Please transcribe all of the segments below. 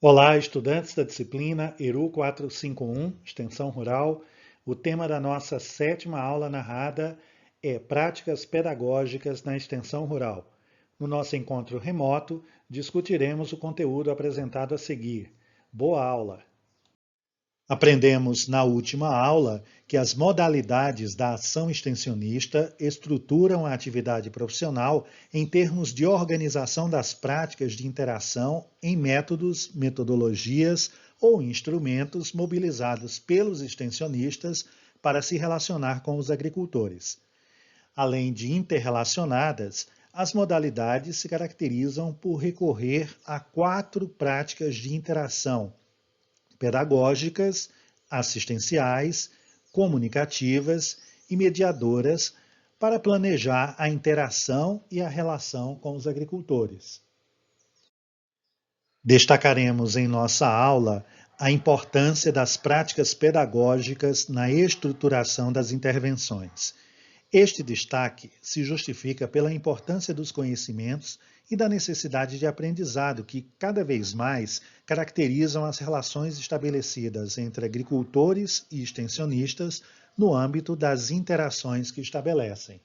Olá, estudantes da disciplina ERU 451, Extensão Rural. O tema da nossa sétima aula narrada é Práticas Pedagógicas na Extensão Rural. No nosso encontro remoto, discutiremos o conteúdo apresentado a seguir. Boa aula! Aprendemos na última aula que as modalidades da ação extensionista estruturam a atividade profissional em termos de organização das práticas de interação em métodos, metodologias ou instrumentos mobilizados pelos extensionistas para se relacionar com os agricultores. Além de interrelacionadas, as modalidades se caracterizam por recorrer a 4 práticas de interação pedagógicas, assistenciais, comunicativas e mediadoras para planejar a interação e a relação com os agricultores. Destacaremos em nossa aula a importância das práticas pedagógicas na estruturação das intervenções. Este destaque se justifica pela importância dos conhecimentos e da necessidade de aprendizado que, cada vez mais, caracterizam as relações estabelecidas entre agricultores e extensionistas no âmbito das interações que estabelecem.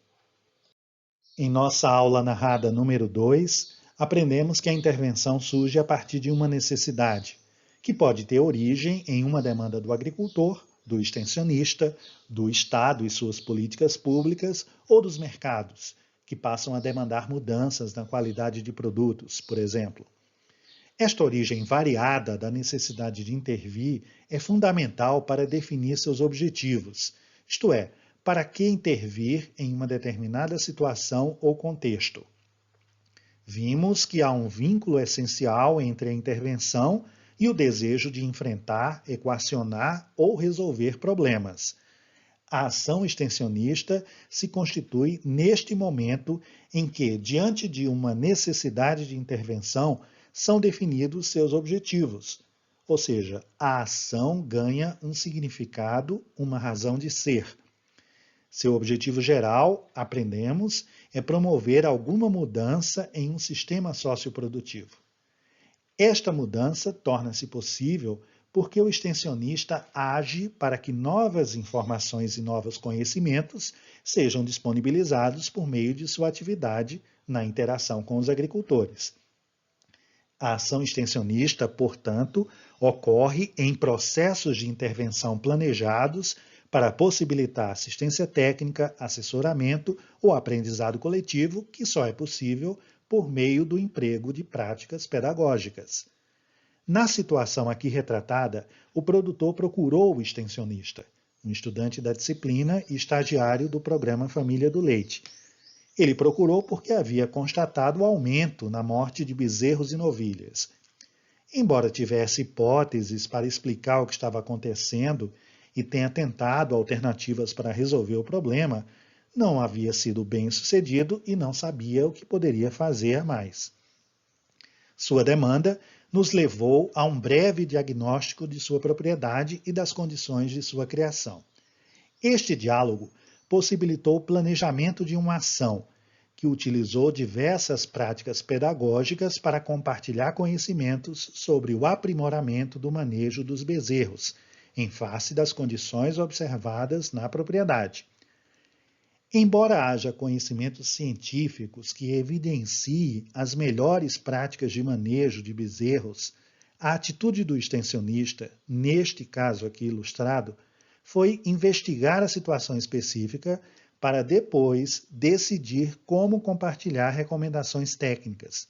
Em nossa aula narrada número 2, aprendemos que a intervenção surge a partir de uma necessidade, que pode ter origem em uma demanda do agricultor, do extensionista, do Estado e suas políticas públicas ou dos mercados, que passam a demandar mudanças na qualidade de produtos, por exemplo. Esta origem variada da necessidade de intervir é fundamental para definir seus objetivos, isto é, para que intervir em uma determinada situação ou contexto. Vimos que há um vínculo essencial entre a intervenção e o desejo de enfrentar, equacionar ou resolver problemas. A ação extensionista se constitui neste momento em que, diante de uma necessidade de intervenção, são definidos seus objetivos, ou seja, a ação ganha um significado, uma razão de ser. Seu objetivo geral, aprendemos, é promover alguma mudança em um sistema socioprodutivo. Esta mudança torna-se possível porque o extensionista age para que novas informações e novos conhecimentos sejam disponibilizados por meio de sua atividade na interação com os agricultores. A ação extensionista, portanto, ocorre em processos de intervenção planejados para possibilitar assistência técnica, assessoramento ou aprendizado coletivo, que só é possível por meio do emprego de práticas pedagógicas. Na situação aqui retratada, o produtor procurou o extensionista, um estudante da disciplina e estagiário do programa Família do Leite. Ele procurou porque havia constatado o aumento na morte de bezerros e novilhas. Embora tivesse hipóteses para explicar o que estava acontecendo e tenha tentado alternativas para resolver o problema, não havia sido bem sucedido e não sabia o que poderia fazer mais. Sua demanda nos levou a um breve diagnóstico de sua propriedade e das condições de sua criação. Este diálogo possibilitou o planejamento de uma ação que utilizou diversas práticas pedagógicas para compartilhar conhecimentos sobre o aprimoramento do manejo dos bezerros, em face das condições observadas na propriedade. Embora haja conhecimentos científicos que evidenciem as melhores práticas de manejo de bezerros, a atitude do extensionista, neste caso aqui ilustrado, foi investigar a situação específica para depois decidir como compartilhar recomendações técnicas.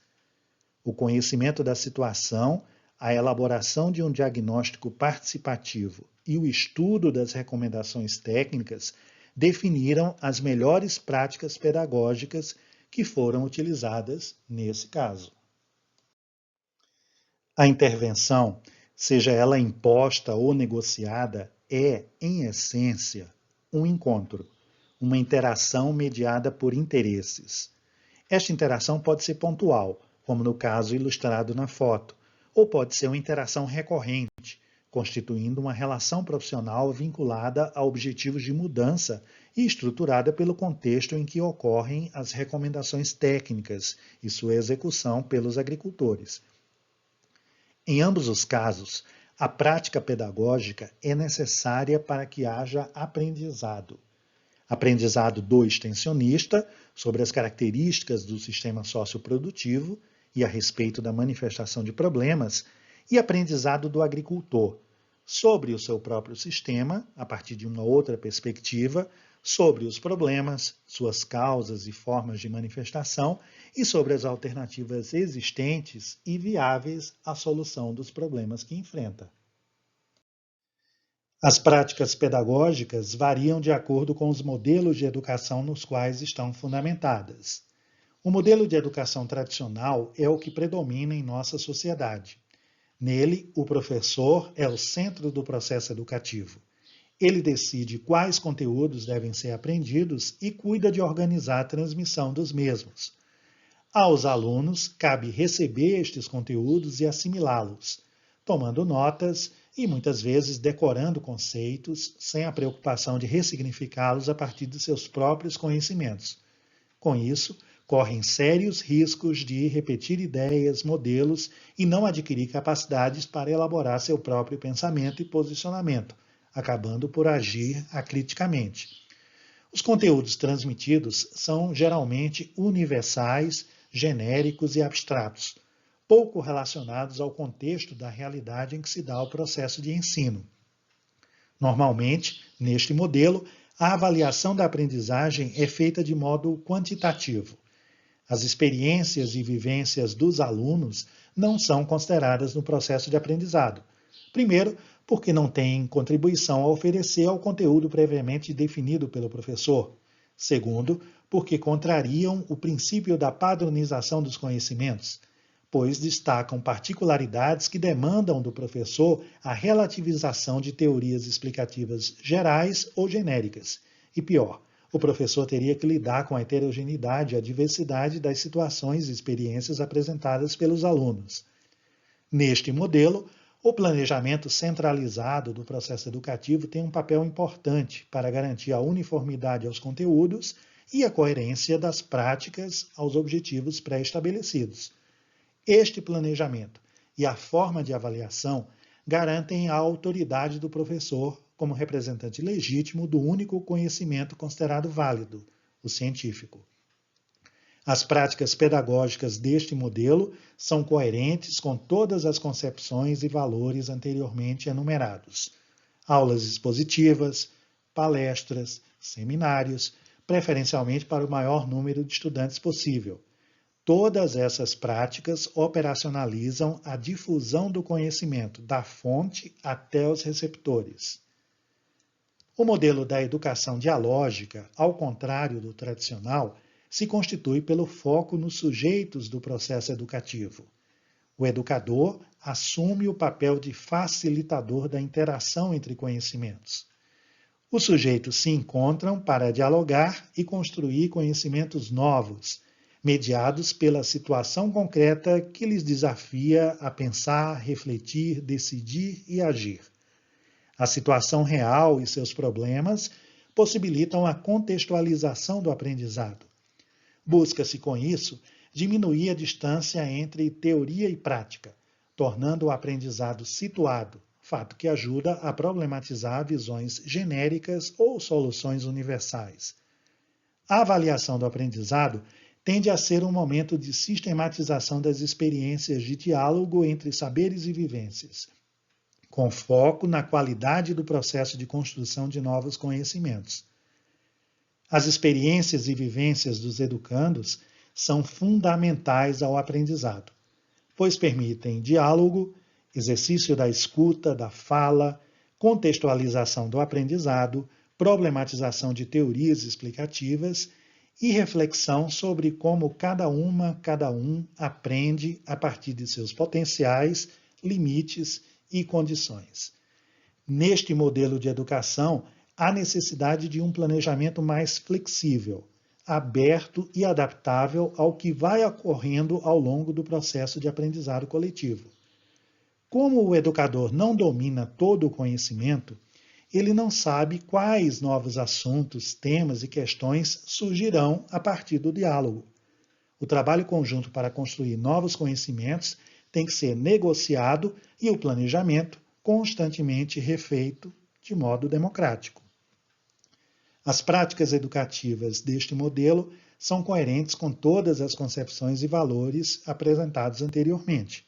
O conhecimento da situação, a elaboração de um diagnóstico participativo e o estudo das recomendações técnicas definiram as melhores práticas pedagógicas que foram utilizadas nesse caso. A intervenção, seja ela imposta ou negociada, é, em essência, um encontro, uma interação mediada por interesses. Esta interação pode ser pontual, como no caso ilustrado na foto, ou pode ser uma interação recorrente, constituindo uma relação profissional vinculada a objetivos de mudança e estruturada pelo contexto em que ocorrem as recomendações técnicas e sua execução pelos agricultores. Em ambos os casos, a prática pedagógica é necessária para que haja aprendizado. Aprendizado do extensionista sobre as características do sistema socioprodutivo e a respeito da manifestação de problemas, e aprendizado do agricultor sobre o seu próprio sistema, a partir de uma outra perspectiva, sobre os problemas, suas causas e formas de manifestação e sobre as alternativas existentes e viáveis à solução dos problemas que enfrenta. As práticas pedagógicas variam de acordo com os modelos de educação nos quais estão fundamentadas. O modelo de educação tradicional é o que predomina em nossa sociedade. Nele, o professor é o centro do processo educativo. Ele decide quais conteúdos devem ser aprendidos e cuida de organizar a transmissão dos mesmos. Aos alunos, cabe receber estes conteúdos e assimilá-los, tomando notas e muitas vezes decorando conceitos, sem a preocupação de ressignificá-los a partir de seus próprios conhecimentos. Com isso, correm sérios riscos de repetir ideias, modelos e não adquirir capacidades para elaborar seu próprio pensamento e posicionamento, acabando por agir acriticamente. Os conteúdos transmitidos são geralmente universais, genéricos e abstratos, pouco relacionados ao contexto da realidade em que se dá o processo de ensino. Normalmente, neste modelo, a avaliação da aprendizagem é feita de modo quantitativo. As experiências e vivências dos alunos não são consideradas no processo de aprendizado. Primeiro, porque não têm contribuição a oferecer ao conteúdo previamente definido pelo professor. Segundo, porque contrariam o princípio da padronização dos conhecimentos, pois destacam particularidades que demandam do professor a relativização de teorias explicativas gerais ou genéricas. E pior, o professor teria que lidar com a heterogeneidade e a diversidade das situações e experiências apresentadas pelos alunos. Neste modelo, o planejamento centralizado do processo educativo tem um papel importante para garantir a uniformidade aos conteúdos e a coerência das práticas aos objetivos pré-estabelecidos. Este planejamento e a forma de avaliação garantem a autoridade do professor como representante legítimo do único conhecimento considerado válido, o científico. As práticas pedagógicas deste modelo são coerentes com todas as concepções e valores anteriormente enumerados. Aulas expositivas, palestras, seminários, preferencialmente para o maior número de estudantes possível. Todas essas práticas operacionalizam a difusão do conhecimento da fonte até os receptores. O modelo da educação dialógica, ao contrário do tradicional, se constitui pelo foco nos sujeitos do processo educativo. O educador assume o papel de facilitador da interação entre conhecimentos. Os sujeitos se encontram para dialogar e construir conhecimentos novos, mediados pela situação concreta que lhes desafia a pensar, refletir, decidir e agir. A situação real e seus problemas possibilitam a contextualização do aprendizado. Busca-se, com isso, diminuir a distância entre teoria e prática, tornando o aprendizado situado, fato que ajuda a problematizar visões genéricas ou soluções universais. A avaliação do aprendizado tende a ser um momento de sistematização das experiências de diálogo entre saberes e vivências, com foco na qualidade do processo de construção de novos conhecimentos. As experiências e vivências dos educandos são fundamentais ao aprendizado, pois permitem diálogo, exercício da escuta, da fala, contextualização do aprendizado, problematização de teorias explicativas e reflexão sobre como cada um aprende a partir de seus potenciais, limites e condições. Neste modelo de educação, há necessidade de um planejamento mais flexível, aberto e adaptável ao que vai ocorrendo ao longo do processo de aprendizado coletivo. Como o educador não domina todo o conhecimento, ele não sabe quais novos assuntos, temas e questões surgirão a partir do diálogo. O trabalho conjunto para construir novos conhecimentos tem que ser negociado e o planejamento constantemente refeito de modo democrático. As práticas educativas deste modelo são coerentes com todas as concepções e valores apresentados anteriormente.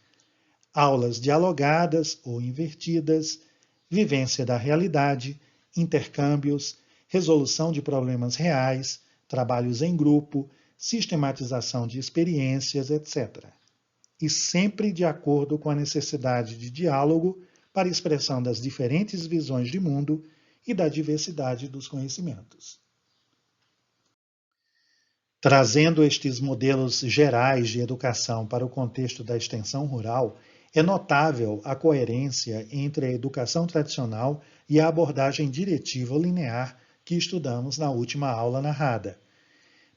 Aulas dialogadas ou invertidas, vivência da realidade, intercâmbios, resolução de problemas reais, trabalhos em grupo, sistematização de experiências, etc. E sempre de acordo com a necessidade de diálogo para expressão das diferentes visões de mundo e da diversidade dos conhecimentos. Trazendo estes modelos gerais de educação para o contexto da extensão rural, é notável a coerência entre a educação tradicional e a abordagem diretiva linear que estudamos na última aula narrada.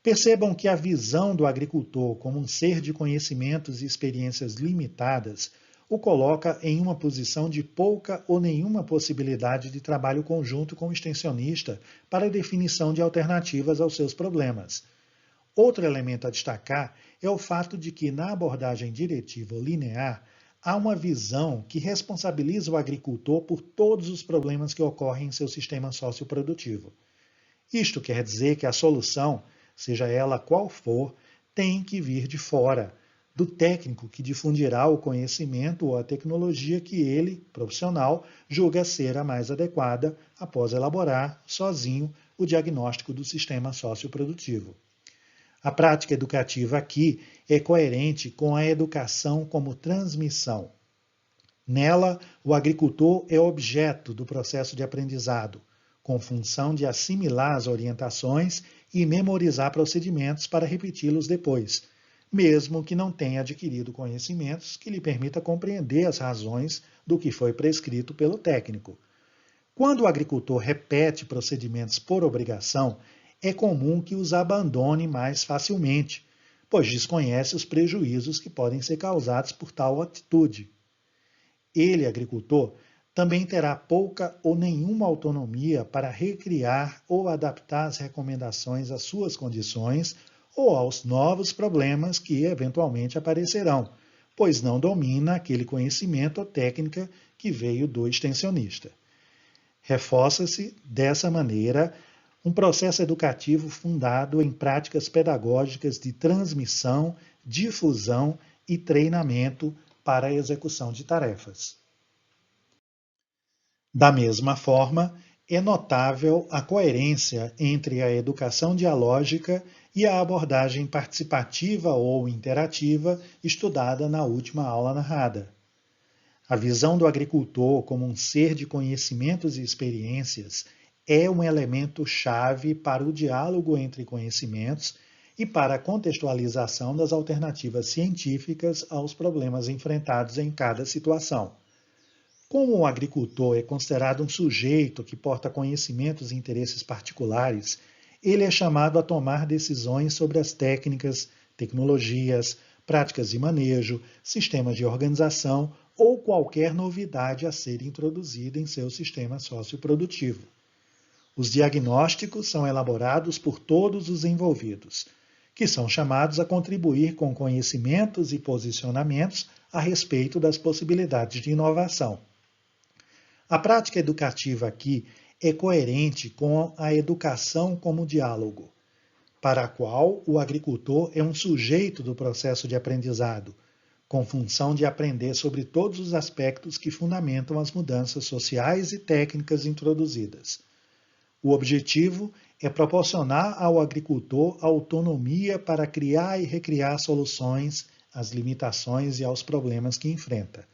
Percebam que a visão do agricultor como um ser de conhecimentos e experiências limitadas o coloca em uma posição de pouca ou nenhuma possibilidade de trabalho conjunto com o extensionista para a definição de alternativas aos seus problemas. Outro elemento a destacar é o fato de que, na abordagem diretiva ou linear, há uma visão que responsabiliza o agricultor por todos os problemas que ocorrem em seu sistema socioprodutivo. Isto quer dizer que a solução, seja ela qual for, tem que vir de fora, do técnico que difundirá o conhecimento ou a tecnologia que ele, profissional, julga ser a mais adequada após elaborar, sozinho, o diagnóstico do sistema socioprodutivo. A prática educativa aqui é coerente com a educação como transmissão. Nela, o agricultor é objeto do processo de aprendizado, com função de assimilar as orientações e memorizar procedimentos para repeti-los depois, mesmo que não tenha adquirido conhecimentos que lhe permita compreender as razões do que foi prescrito pelo técnico. Quando o agricultor repete procedimentos por obrigação, é comum que os abandone mais facilmente, pois desconhece os prejuízos que podem ser causados por tal atitude. Ele, agricultor, também terá pouca ou nenhuma autonomia para recriar ou adaptar as recomendações às suas condições ou aos novos problemas que eventualmente aparecerão, pois não domina aquele conhecimento ou técnica que veio do extensionista. Reforça-se, dessa maneira, um processo educativo fundado em práticas pedagógicas de transmissão, difusão e treinamento para a execução de tarefas. Da mesma forma, é notável a coerência entre a educação dialógica e a abordagem participativa ou interativa estudada na última aula narrada. A visão do agricultor como um ser de conhecimentos e experiências é um elemento chave para o diálogo entre conhecimentos e para a contextualização das alternativas científicas aos problemas enfrentados em cada situação. Como o agricultor é considerado um sujeito que porta conhecimentos e interesses particulares, ele é chamado a tomar decisões sobre as técnicas, tecnologias, práticas de manejo, sistemas de organização ou qualquer novidade a ser introduzida em seu sistema socioprodutivo. Os diagnósticos são elaborados por todos os envolvidos, que são chamados a contribuir com conhecimentos e posicionamentos a respeito das possibilidades de inovação. A prática educativa aqui é coerente com a educação como diálogo, para a qual o agricultor é um sujeito do processo de aprendizado, com função de aprender sobre todos os aspectos que fundamentam as mudanças sociais e técnicas introduzidas. O objetivo é proporcionar ao agricultor autonomia para criar e recriar soluções às limitações e aos problemas que enfrenta.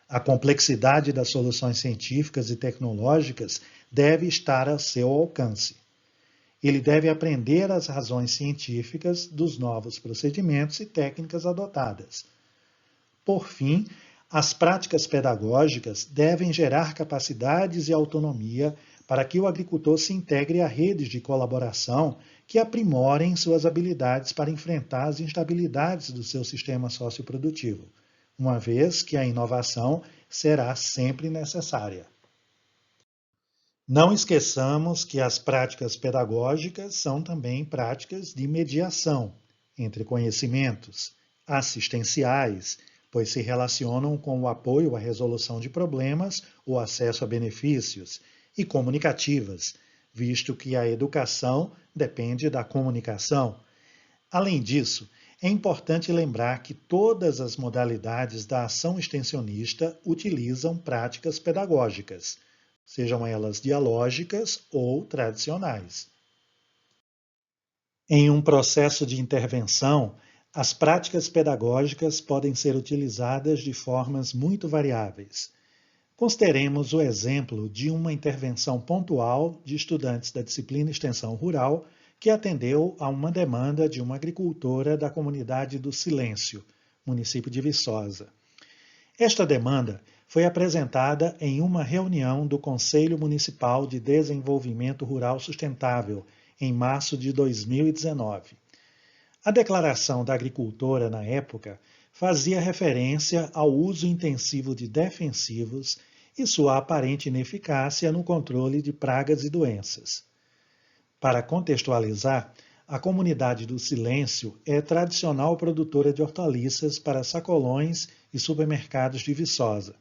A complexidade das soluções científicas e tecnológicas deve estar a seu alcance. Ele deve aprender as razões científicas dos novos procedimentos e técnicas adotadas. Por fim, as práticas pedagógicas devem gerar capacidades e autonomia para que o agricultor se integre a redes de colaboração que aprimorem suas habilidades para enfrentar as instabilidades do seu sistema socioprodutivo, uma vez que a inovação será sempre necessária. Não esqueçamos que as práticas pedagógicas são também práticas de mediação entre conhecimentos, assistenciais, pois se relacionam com o apoio à resolução de problemas, o acesso a benefícios, e comunicativas, visto que a educação depende da comunicação. Além disso, é importante lembrar que todas as modalidades da ação extensionista utilizam práticas pedagógicas, sejam elas dialógicas ou tradicionais. Em um processo de intervenção, as práticas pedagógicas podem ser utilizadas de formas muito variáveis. Consideremos o exemplo de uma intervenção pontual de estudantes da disciplina Extensão Rural que atendeu a uma demanda de uma agricultora da comunidade do Silêncio, município de Viçosa. Esta demanda foi apresentada em uma reunião do Conselho Municipal de Desenvolvimento Rural Sustentável, em março de 2019. A declaração da agricultora, na época, fazia referência ao uso intensivo de defensivos e sua aparente ineficácia no controle de pragas e doenças. Para contextualizar, a comunidade do Silêncio é tradicional produtora de hortaliças para sacolões e supermercados de Viçosa.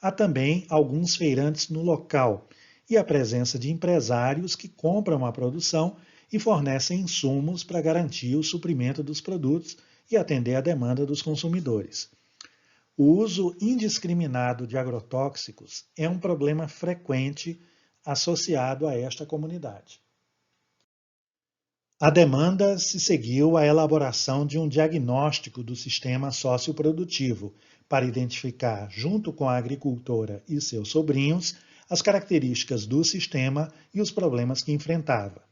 Há também alguns feirantes no local e a presença de empresários que compram a produção e fornecem insumos para garantir o suprimento dos produtos e atender à demanda dos consumidores. O uso indiscriminado de agrotóxicos é um problema frequente associado a esta comunidade. A demanda se seguiu à elaboração de um diagnóstico do sistema socioprodutivo para identificar, junto com a agricultora e seus sobrinhos, as características do sistema e os problemas que enfrentava.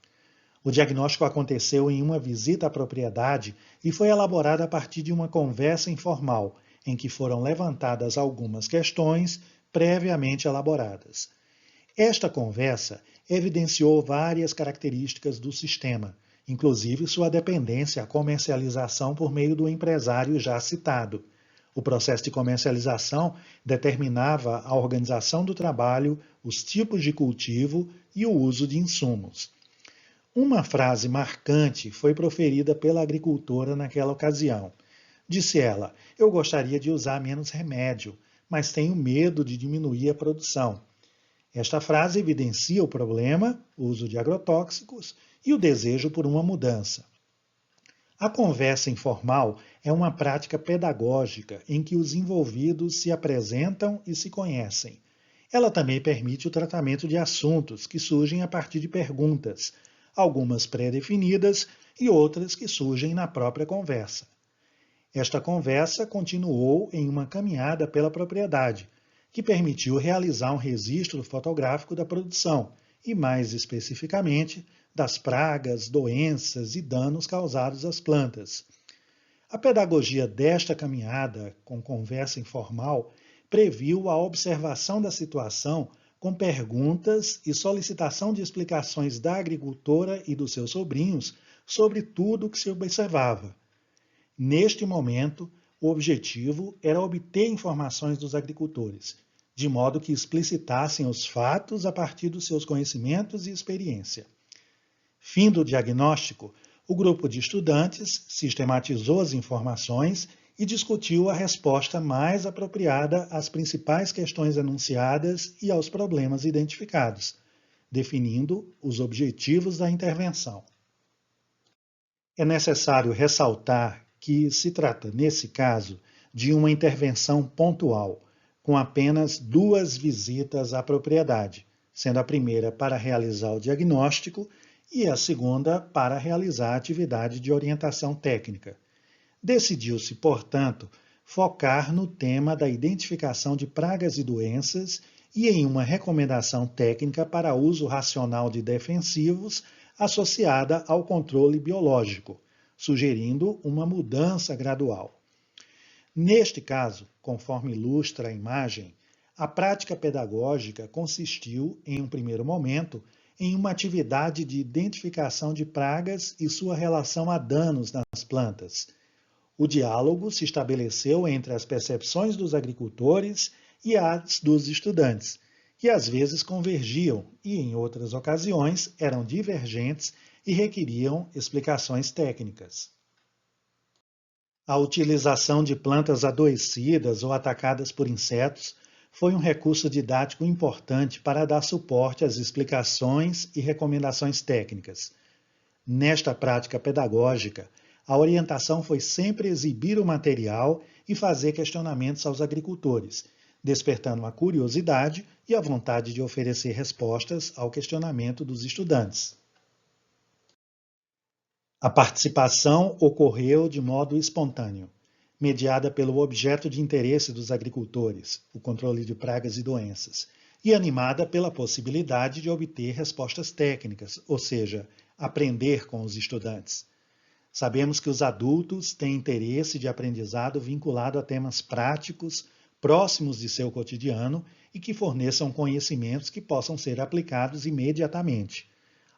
O diagnóstico aconteceu em uma visita à propriedade e foi elaborado a partir de uma conversa informal, em que foram levantadas algumas questões previamente elaboradas. Esta conversa evidenciou várias características do sistema, inclusive sua dependência à comercialização por meio do empresário já citado. O processo de comercialização determinava a organização do trabalho, os tipos de cultivo e o uso de insumos. Uma frase marcante foi proferida pela agricultora naquela ocasião. Disse ela: "Eu gostaria de usar menos remédio, mas tenho medo de diminuir a produção." Esta frase evidencia o problema, o uso de agrotóxicos e o desejo por uma mudança. A conversa informal é uma prática pedagógica em que os envolvidos se apresentam e se conhecem. Ela também permite o tratamento de assuntos que surgem a partir de perguntas, algumas pré-definidas e outras que surgem na própria conversa. Esta conversa continuou em uma caminhada pela propriedade, que permitiu realizar um registro fotográfico da produção e, mais especificamente, das pragas, doenças e danos causados às plantas. A pedagogia desta caminhada, com conversa informal, previu a observação da situação com perguntas e solicitação de explicações da agricultora e dos seus sobrinhos sobre tudo o que se observava. Neste momento, o objetivo era obter informações dos agricultores, de modo que explicitassem os fatos a partir dos seus conhecimentos e experiência. Fim do diagnóstico, o grupo de estudantes sistematizou as informações e discutiu a resposta mais apropriada às principais questões enunciadas e aos problemas identificados, definindo os objetivos da intervenção. É necessário ressaltar que se trata, nesse caso, de uma intervenção pontual, com apenas 2 visitas à propriedade, sendo a primeira para realizar o diagnóstico e a segunda para realizar a atividade de orientação técnica. Decidiu-se, portanto, focar no tema da identificação de pragas e doenças e em uma recomendação técnica para uso racional de defensivos associada ao controle biológico, sugerindo uma mudança gradual. Neste caso, conforme ilustra a imagem, a prática pedagógica consistiu, em um primeiro momento, em uma atividade de identificação de pragas e sua relação a danos nas plantas. O diálogo se estabeleceu entre as percepções dos agricultores e as dos estudantes, que às vezes convergiam e, em outras ocasiões, eram divergentes e requeriam explicações técnicas. A utilização de plantas adoecidas ou atacadas por insetos foi um recurso didático importante para dar suporte às explicações e recomendações técnicas. Nesta prática pedagógica, a orientação foi sempre exibir o material e fazer questionamentos aos agricultores, despertando a curiosidade e a vontade de oferecer respostas ao questionamento dos estudantes. A participação ocorreu de modo espontâneo, mediada pelo objeto de interesse dos agricultores, o controle de pragas e doenças, e animada pela possibilidade de obter respostas técnicas, ou seja, aprender com os estudantes. Sabemos que os adultos têm interesse de aprendizado vinculado a temas práticos, próximos de seu cotidiano e que forneçam conhecimentos que possam ser aplicados imediatamente.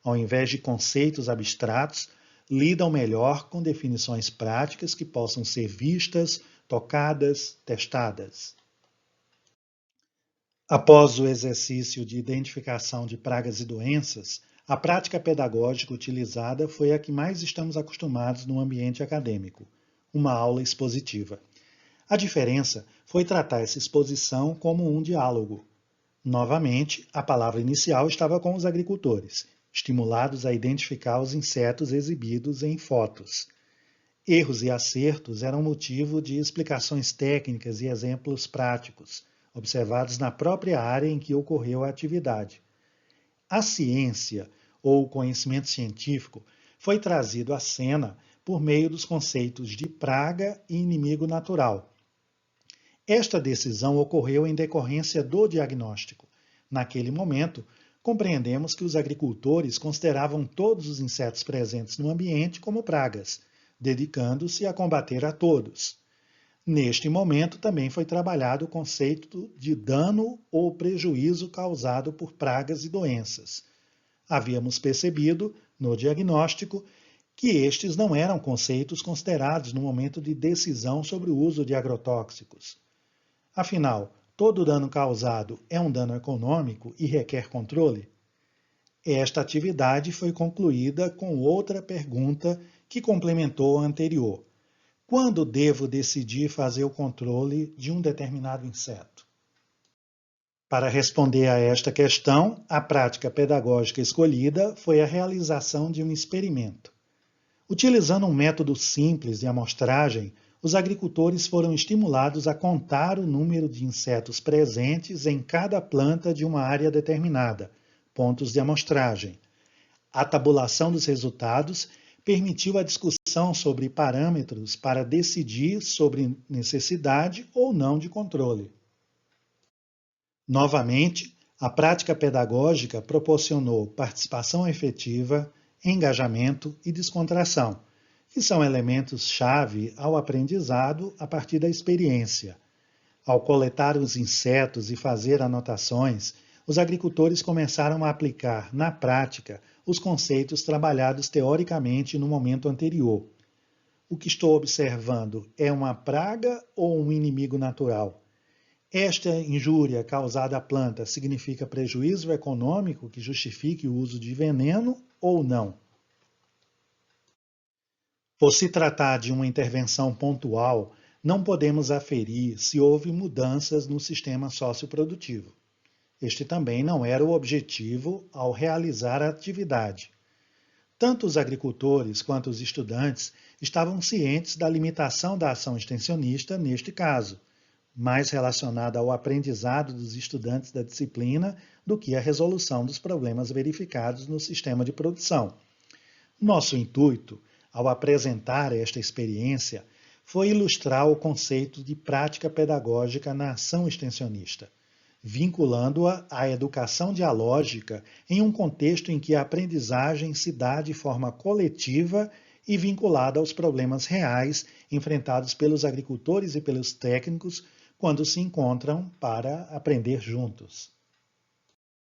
Ao invés de conceitos abstratos, lidam melhor com definições práticas que possam ser vistas, tocadas, testadas. Após o exercício de identificação de pragas e doenças, a prática pedagógica utilizada foi a que mais estamos acostumados no ambiente acadêmico, uma aula expositiva. A diferença foi tratar essa exposição como um diálogo. Novamente, a palavra inicial estava com os agricultores, estimulados a identificar os insetos exibidos em fotos. Erros e acertos eram motivo de explicações técnicas e exemplos práticos, observados na própria área em que ocorreu a atividade. A ciência, ou o conhecimento científico, foi trazido à cena por meio dos conceitos de praga e inimigo natural. Esta decisão ocorreu em decorrência do diagnóstico. Naquele momento, compreendemos que os agricultores consideravam todos os insetos presentes no ambiente como pragas, dedicando-se a combater a todos. Neste momento também foi trabalhado o conceito de dano ou prejuízo causado por pragas e doenças. Havíamos percebido, no diagnóstico, que estes não eram conceitos considerados no momento de decisão sobre o uso de agrotóxicos. Afinal, todo dano causado é um dano econômico e requer controle? Esta atividade foi concluída com outra pergunta que complementou a anterior. Quando devo decidir fazer o controle de um determinado inseto? Para responder a esta questão, a prática pedagógica escolhida foi a realização de um experimento. Utilizando um método simples de amostragem, os agricultores foram estimulados a contar o número de insetos presentes em cada planta de uma área determinada, pontos de amostragem. A tabulação dos resultados permitiu a discussão sobre parâmetros para decidir sobre necessidade ou não de controle. Novamente, a prática pedagógica proporcionou participação efetiva, engajamento e descontração, que são elementos-chave ao aprendizado a partir da experiência. Ao coletar os insetos e fazer anotações, os agricultores começaram a aplicar na prática os conceitos trabalhados teoricamente no momento anterior. O que estou observando é uma praga ou um inimigo natural? Esta injúria causada à planta significa prejuízo econômico que justifique o uso de veneno ou não? Por se tratar de uma intervenção pontual, não podemos aferir se houve mudanças no sistema socioprodutivo. Este também não era o objetivo ao realizar a atividade. Tanto os agricultores quanto os estudantes estavam cientes da limitação da ação extensionista neste caso, mais relacionada ao aprendizado dos estudantes da disciplina do que à resolução dos problemas verificados no sistema de produção. Nosso intuito, ao apresentar esta experiência, foi ilustrar o conceito de prática pedagógica na ação extensionista, vinculando-a à educação dialógica em um contexto em que a aprendizagem se dá de forma coletiva e vinculada aos problemas reais enfrentados pelos agricultores e pelos técnicos quando se encontram para aprender juntos.